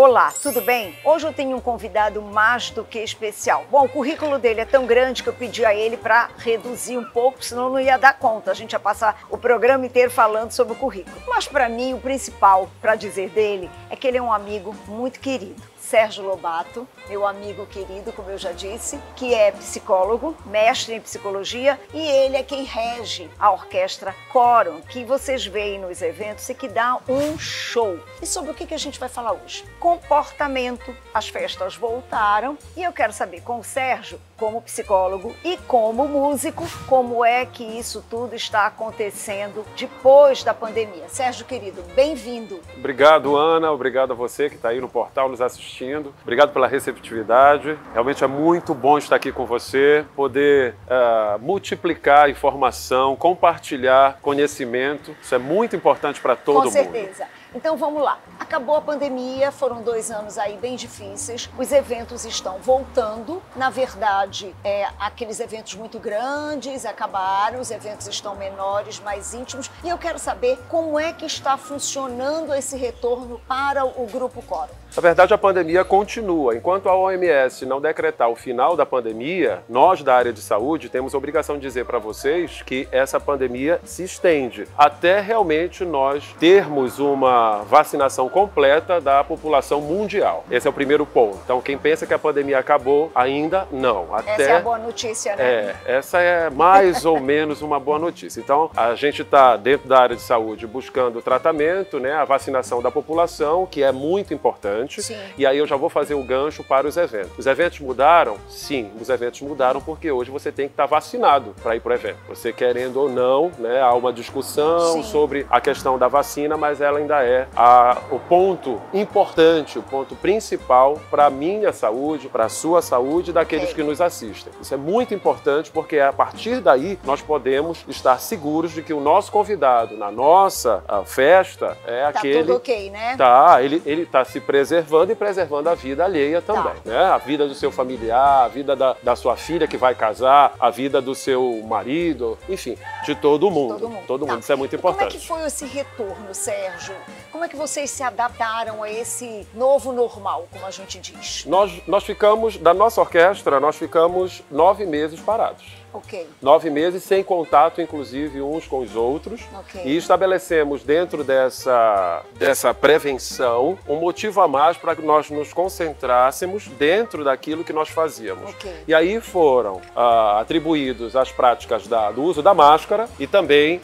Olá, tudo bem? Hoje eu tenho um convidado mais do que especial. Bom, o currículo dele é tão grande que eu pedi a ele para reduzir um pouco, senão não ia dar conta. A gente ia passar o programa inteiro falando sobre o currículo. Mas para mim, o principal para dizer dele é que ele é um amigo muito querido. Sérgio Lobato, meu amigo querido, como eu já disse, que é psicólogo, mestre em psicologia, e ele é quem rege a orquestra Quorum, que vocês veem nos eventos e que dá um show. E sobre o que a gente vai falar hoje? Comportamento. As festas voltaram e eu quero saber com o Sérgio, como psicólogo e como músico, como é que isso tudo está acontecendo depois da pandemia. Sérgio, querido, bem-vindo. Obrigado, Ana. Obrigado a você que está aí no portal nos assistindo. Obrigado pela receptividade. Realmente é muito bom estar aqui com você, poder multiplicar informação, compartilhar conhecimento. Isso é muito importante para todo mundo. Com certeza. Então vamos lá. Acabou a pandemia, foram 2 anos aí bem difíceis. Os eventos estão voltando. Na verdade, aqueles eventos muito grandes acabaram, os eventos estão menores, mais íntimos. E eu quero saber como é que está funcionando esse retorno para o Grupo Quorum. Na verdade, a pandemia continua. Enquanto a OMS não decretar o final da pandemia, nós da área de saúde temos a obrigação de dizer para vocês que essa pandemia se estende até realmente nós termos uma vacinação completa da população mundial. Esse é o primeiro ponto. Então, quem pensa que a pandemia acabou, ainda não. Essa é a boa notícia, né? Essa é mais ou menos uma boa notícia. Então, a gente está dentro da área de saúde buscando o tratamento, né, a vacinação da população, que é muito importante. Sim. E aí eu já vou fazer o gancho para os eventos. Os eventos mudaram? Sim, os eventos mudaram porque hoje você tem que estar vacinado para ir para o evento. Você querendo ou não, né, há uma discussão Sim. sobre a questão da vacina, mas ela ainda é o ponto importante, o ponto principal para a minha saúde, para a sua saúde e daqueles que nos assistem. Isso é muito importante porque a partir daí nós podemos estar seguros de que o nosso convidado na nossa festa é aquele... Tá tudo ok, né? Ele está se preservando e preservando a vida alheia também, né? A vida do seu familiar, a vida da sua filha que vai casar, a vida do seu marido, enfim, de todo mundo. Todo mundo. Isso é muito importante. Como é que foi esse retorno, Sérgio? Como é que vocês se adaptaram a esse novo normal, como a gente diz? Nós ficamos, da nossa orquestra, nós ficamos 9 meses parados. Ok. 9 meses sem contato, inclusive, uns com os outros. Ok. E estabelecemos dentro dessa prevenção um motivo a mais para que nós nos concentrássemos dentro daquilo que nós fazíamos. Ok. E aí foram atribuídos as práticas do uso da máscara e também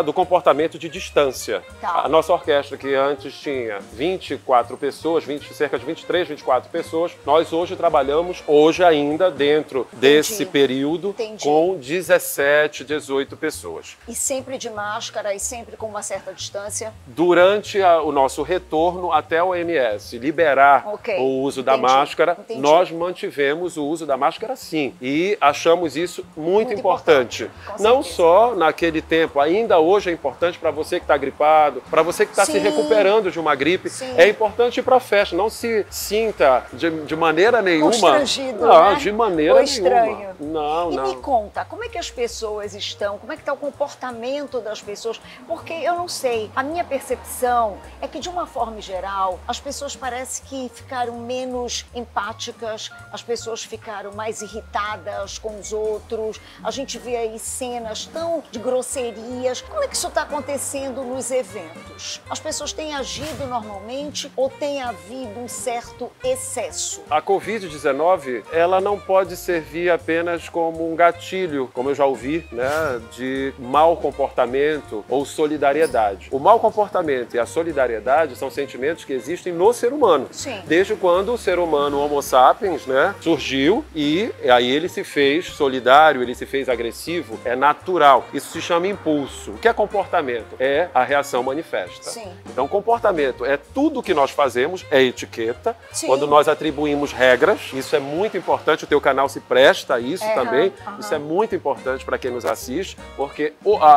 do comportamento de distância. Tá. A nossa orquestra, que antes tinha 24 pessoas, cerca de 23, 24 pessoas, nós hoje trabalhamos, ainda dentro desse período, Entendi. com 17, 18 pessoas. E sempre de máscara e sempre com uma certa distância? Durante o nosso retorno até a OMS liberar o uso da máscara, nós mantivemos o uso da máscara sim. E achamos isso muito importante. Não só naquele tempo, ainda hoje é importante para você que está gripado, para você que está se recuperando de uma gripe, é importante ir para a festa. Não se sinta de maneira nenhuma... Constrangido, não, né? de maneira ou estranho. nenhuma. Não, Me conta, como é que as pessoas estão? Como é que está o comportamento das pessoas? Porque eu não sei, a minha percepção é que, de uma forma geral, as pessoas parece que ficaram menos empáticas, as pessoas ficaram mais irritadas com os outros, a gente vê aí cenas tão de grosserias. Como é que isso está acontecendo nos eventos? As pessoas têm agido normalmente ou tem havido um certo excesso? A Covid-19, ela não pode servir apenas como um gatilho, como eu já ouvi, né, de mau comportamento ou solidariedade. O mau comportamento e a solidariedade são sentimentos que existem no ser humano. Sim. Desde quando o ser humano Homo sapiens, né, surgiu e aí ele se fez solidário, ele se fez agressivo, é natural. Isso se chama impulso. O que é comportamento? É a reação manifesta. Sim. Então, comportamento é tudo que nós fazemos, é etiqueta. Sim. Quando nós atribuímos regras, isso é muito importante, o teu canal se presta a isso também. Isso é muito importante para quem nos assiste, porque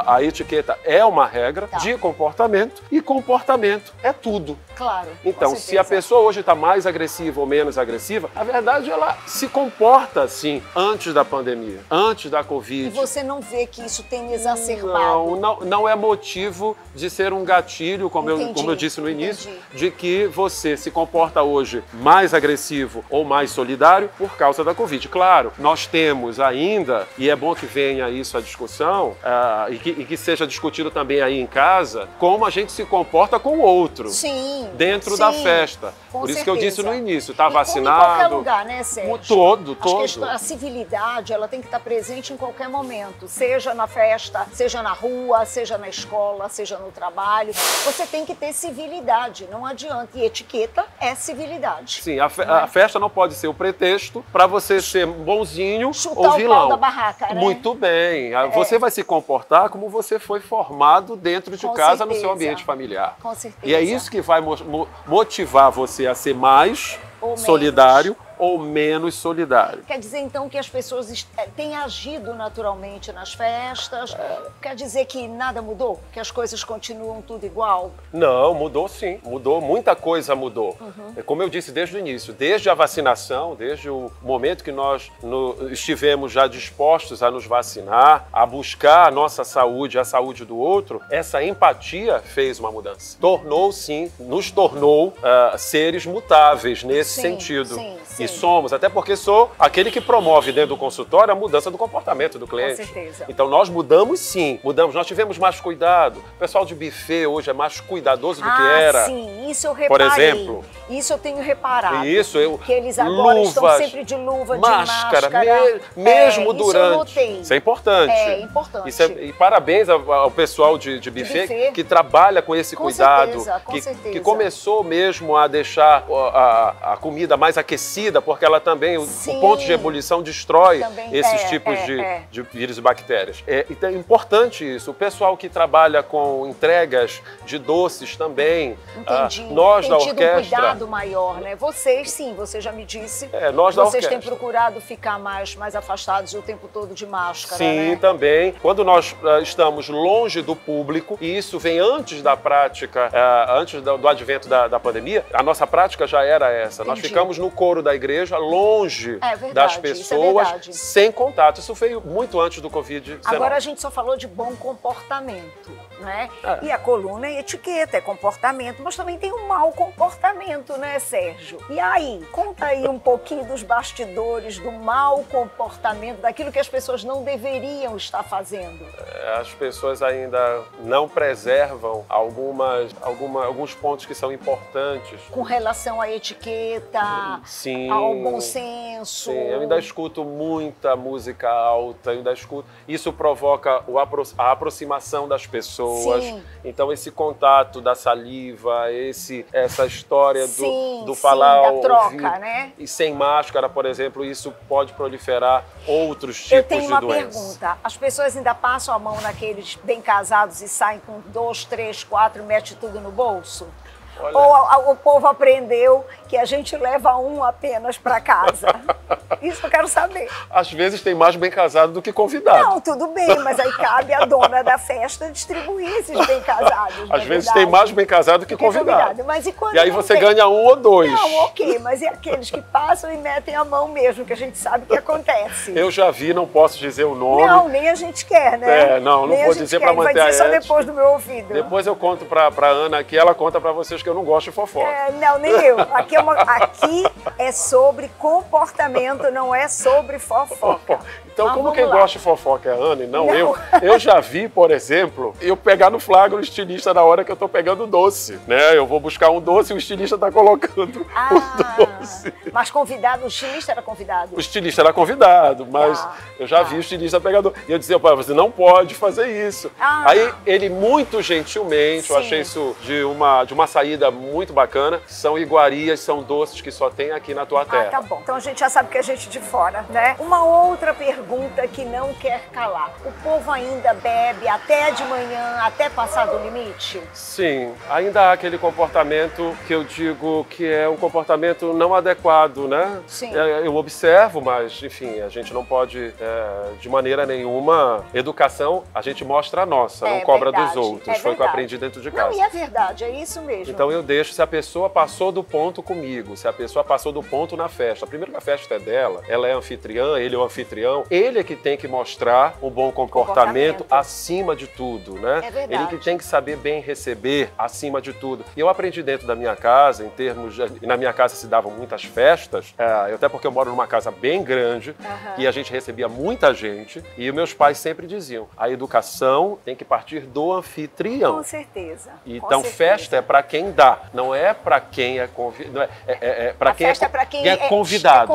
a etiqueta é uma regra de comportamento e comportamento é tudo. Claro. Então, se a pessoa hoje está mais agressiva ou menos agressiva, a verdade ela se comporta assim antes da pandemia, antes da Covid. E você não vê que isso tem exacerbado? Não é motivo de ser um gatilho, como eu disse no início, de que você se comporta hoje mais agressivo ou mais solidário por causa da Covid. Claro, nós temos ainda, e é bom que venha isso à discussão, e que seja discutido também aí em casa, como a gente se comporta com o outro. Sim. Dentro da festa. Por isso que eu disse no início, tá vacinado. Em qualquer lugar, né, Sérgio? Todo. A civilidade, ela tem que estar presente em qualquer momento, seja na festa, seja na rua, seja na escola, seja no trabalho. Você tem que ter civilidade, não adianta. E etiqueta é civilidade. Sim, a festa não pode ser o pretexto para você ser bonzinho chutar ou vilão. O pau da barraca, né? Muito bem. Você vai se comportar como você foi formado dentro de casa, no seu ambiente familiar. Com certeza. E é isso que vai motivar você a ser mais solidário ou menos solidário. Quer dizer, então, que as pessoas têm agido naturalmente nas festas? Quer dizer que nada mudou? Que as coisas continuam tudo igual? Não, mudou sim. Mudou, muita coisa mudou. Como eu disse desde o início, desde a vacinação, desde o momento que nós estivemos já dispostos a nos vacinar, a buscar a nossa saúde, a saúde do outro, essa empatia fez uma mudança. Nos tornou seres mutáveis nesse sentido. Sim. E somos, até porque sou aquele que promove dentro do consultório a mudança do comportamento do cliente. Com certeza. Então nós mudamos sim, nós tivemos mais cuidado. O pessoal de buffet hoje é mais cuidadoso do que era. Sim, isso eu reparei. Por exemplo. Isso eu tenho reparado. Que eles agora estão sempre de luva, máscara, de máscara. Mesmo durante. Isso eu notei. Isso é importante. É importante. E parabéns ao pessoal de buffet que trabalha com esse cuidado. Com certeza. Que começou mesmo a deixar a comida mais aquecida, porque ela também, o ponto de ebulição destrói esses tipos de vírus e bactérias. Então é importante isso. O pessoal que trabalha com entregas de doces também. Entendi. Nós da orquestra. Um cuidado maior, né? Vocês, sim, você já me disse. Nós da orquestra. Vocês têm procurado ficar mais afastados o tempo todo de máscara, sim, né? também. Quando nós estamos longe do público, e isso vem antes da prática, antes do advento da pandemia, a nossa prática já era essa. Nós ficamos no coro da igreja, longe das pessoas, sem contato. Isso veio muito antes do Covid-19. Agora a gente só falou de bom comportamento, né? E a coluna é etiqueta, é comportamento, mas também tem um mau comportamento, né, Sérgio? E aí, conta aí um pouquinho dos bastidores, do mau comportamento, daquilo que as pessoas não deveriam estar fazendo. As pessoas ainda não preservam alguns pontos que são importantes. Com relação à etiqueta, sim, ao bom senso. Sim, eu ainda escuto muita música alta, eu ainda escuto. Isso provoca a aproximação das pessoas. Sim. Então esse contato da saliva, essa história do sim, falar da troca, ouvir, né? E sem máscara, por exemplo, isso pode proliferar outros tipos de doenças. Eu tenho uma pergunta. As pessoas ainda passam a mão naqueles bem casados e saem com 2, 3, 4, mete tudo no bolso? Olha. Ou o povo aprendeu que a gente leva um apenas para casa? Isso eu quero saber. Às vezes tem mais bem casado do que convidado. Não, tudo bem, mas aí cabe à dona da festa distribuir esses bem casados. Às vezes tem mais bem casado do que convidado. Mas e aí você ganha 1 ou 2. Não, ok, mas e aqueles que passam e metem a mão mesmo, que a gente sabe que acontece? Eu já vi, não posso dizer o nome. Não, nem a gente quer, né? Não vou dizer para manter a ética. Vai dizer só depois do meu ouvido. Depois eu conto para Ana aqui, ela conta para vocês que eu não gosto de fofoca. Não, nem eu. Aqui é sobre comportamento, não é sobre fofoca. Então, como quem gosta de fofoca é a Ana e não eu, eu já vi, por exemplo, eu pegar no flagra o estilista na hora que eu tô pegando o doce, né? Eu vou buscar um doce e o estilista tá colocando o doce. Mas convidado, o estilista era convidado? O estilista era convidado, mas eu já vi o estilista pegador. E eu dizia, pai, você não pode fazer isso. Aí ele muito gentilmente, eu achei isso de uma saída muito bacana, são iguarias, são doces que só tem aqui na tua terra. Tá bom. Então a gente já sabe que a gente de fora, né? Uma outra pergunta que não quer calar. O povo ainda bebe até de manhã, até passar do limite? Sim, ainda há aquele comportamento que eu digo que é um comportamento não adequado, né? Sim. Eu observo, mas, enfim, a gente não pode, de maneira nenhuma, educação, a gente mostra a nossa, não cobra dos outros. Foi o que eu aprendi dentro de casa. Não, e é verdade, é isso mesmo. Então eu deixo, se a pessoa passou do ponto comigo, se a pessoa passou do ponto na festa, primeiro que a festa é dela, ela é anfitriã, ele é o anfitrião, ele é que tem que mostrar um bom comportamento acima de tudo, né? É verdade. Ele que tem que saber bem receber acima de tudo. E eu aprendi dentro da minha casa, em termos de, na minha casa se davam muitas festas, até porque eu moro numa casa bem grande, e a gente recebia muita gente, e meus pais sempre diziam, a educação tem que partir do anfitrião. Com certeza. Então festa é para quem dá, não é para quem é convidado. Para quem é convidado.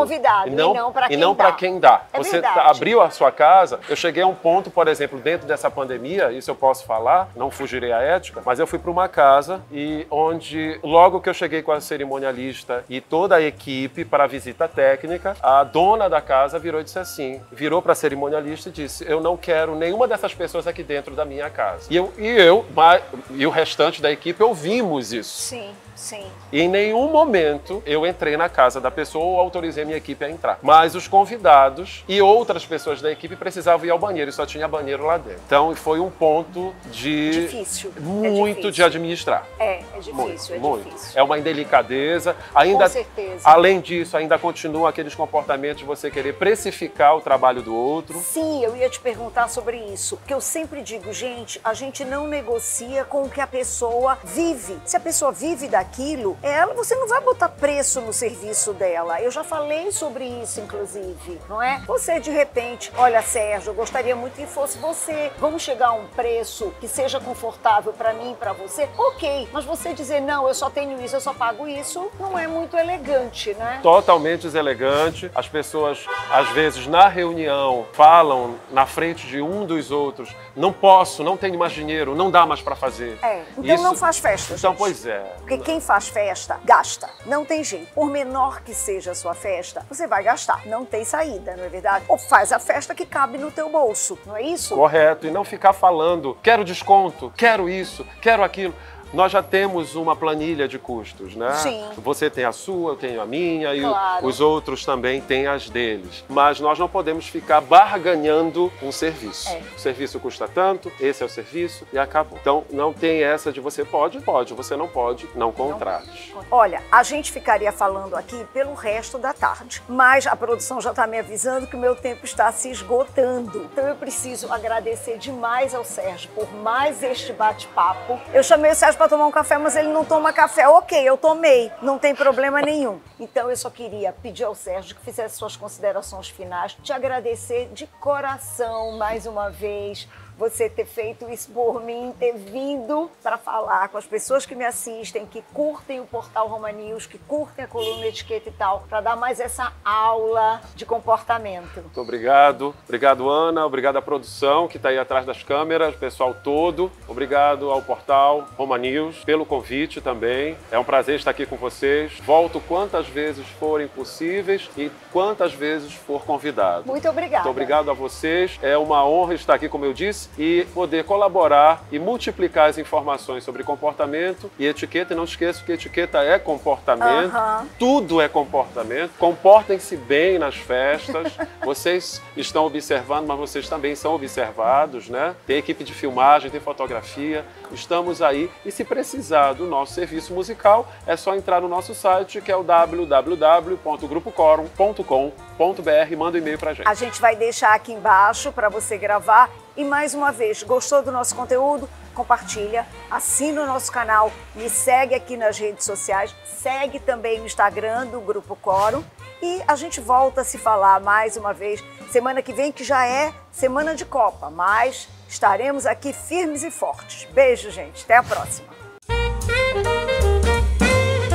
E não para quem dá. Você abriu a sua casa, eu cheguei a um ponto, por exemplo, dentro dessa pandemia, isso eu posso falar, não fugirei à ética, mas eu fui para uma casa e onde, logo que eu cheguei com a cerimonialista e toda a equipe para a visita técnica, a dona da casa virou e disse assim, virou para a cerimonialista e disse, eu não quero nenhuma dessas pessoas aqui dentro da minha casa. E o restante da equipe ouvimos isso. Sim, sim. E em nenhum momento eu entrei na casa da pessoa ou autorizei minha equipe a entrar. Mas os convidados e outras pessoas da equipe precisavam ir ao banheiro e só tinha banheiro lá dentro. Então foi um ponto difícil. Muito de administrar. É difícil, muito. difícil. É uma indelicadeza. Ainda, com certeza. Além disso, ainda continuam aqueles comportamentos de você querer precificar o trabalho do outro. Sim, eu ia te perguntar sobre isso. Porque eu sempre digo, gente, a gente não negocia com o que a pessoa vive. Se a pessoa vive daquilo, você não vai botar preço no serviço dela. Eu já falei sobre isso, inclusive, não é? Você, de repente, olha, Sérgio, eu gostaria muito que fosse você. Vamos chegar a um preço que seja confortável para mim e para você? Ok, mas você dizer, não, eu só tenho isso, eu só pago isso, não é muito elegante, né? Totalmente deselegante. As pessoas, às vezes, na reunião, falam na frente de um dos outros, não posso, não tenho mais dinheiro, não dá mais para fazer. Então isso... não faz festa, Então, gente. pois é. Porque quem faz festa, gasta. Não tem jeito. Por menor que seja a sua festa, você vai gastar. Não tem saída, não é verdade? Ou faz a festa que cabe no teu bolso, não é isso? Correto. E não ficar falando, quero desconto, quero isso, quero aquilo. Nós já temos uma planilha de custos, né? Sim. Você tem a sua, eu tenho a minha e claro. os outros também têm as deles. Mas nós não podemos ficar barganhando um serviço. O serviço custa tanto, esse é o serviço e acabou. Então não tem essa de você pode, você não pode, não contrate. Olha, a gente ficaria falando aqui pelo resto da tarde, mas a produção já está me avisando que o meu tempo está se esgotando. Então eu preciso agradecer demais ao Sérgio por mais este bate-papo. Eu chamei o Sérgio para tomar um café, mas ele não toma café. Ok, eu tomei, não tem problema nenhum. Então eu só queria pedir ao Sérgio que fizesse suas considerações finais, te agradecer de coração mais uma vez, você ter feito isso por mim, ter vindo para falar com as pessoas que me assistem, que curtem o portal Roma News, que curtem a coluna Etiqueta e Tal, para dar mais essa aula de comportamento. Muito obrigado. Obrigado, Ana. Obrigado à produção que está aí atrás das câmeras, o pessoal todo. Obrigado ao portal Roma News pelo convite também. É um prazer estar aqui com vocês. Volto quantas vezes forem possíveis e quantas vezes for convidado. Muito obrigada. Muito obrigado a vocês. É uma honra estar aqui, como eu disse, e poder colaborar e multiplicar as informações sobre comportamento e etiqueta. E não esqueça que etiqueta é comportamento, tudo é comportamento. Comportem-se bem nas festas. Vocês estão observando, mas vocês também são observados, né? Tem equipe de filmagem, tem fotografia. Estamos aí e se precisar do nosso serviço musical, é só entrar no nosso site, que é o www.grupocorum.com.br e manda um e-mail pra gente. A gente vai deixar aqui embaixo para você gravar. E mais uma vez, gostou do nosso conteúdo? Compartilha, assina o nosso canal, me segue aqui nas redes sociais, segue também no Instagram do Grupo Corum e a gente volta a se falar mais uma vez semana que vem, que já é semana de Copa, mas estaremos aqui firmes e fortes. Beijo, gente. Até a próxima.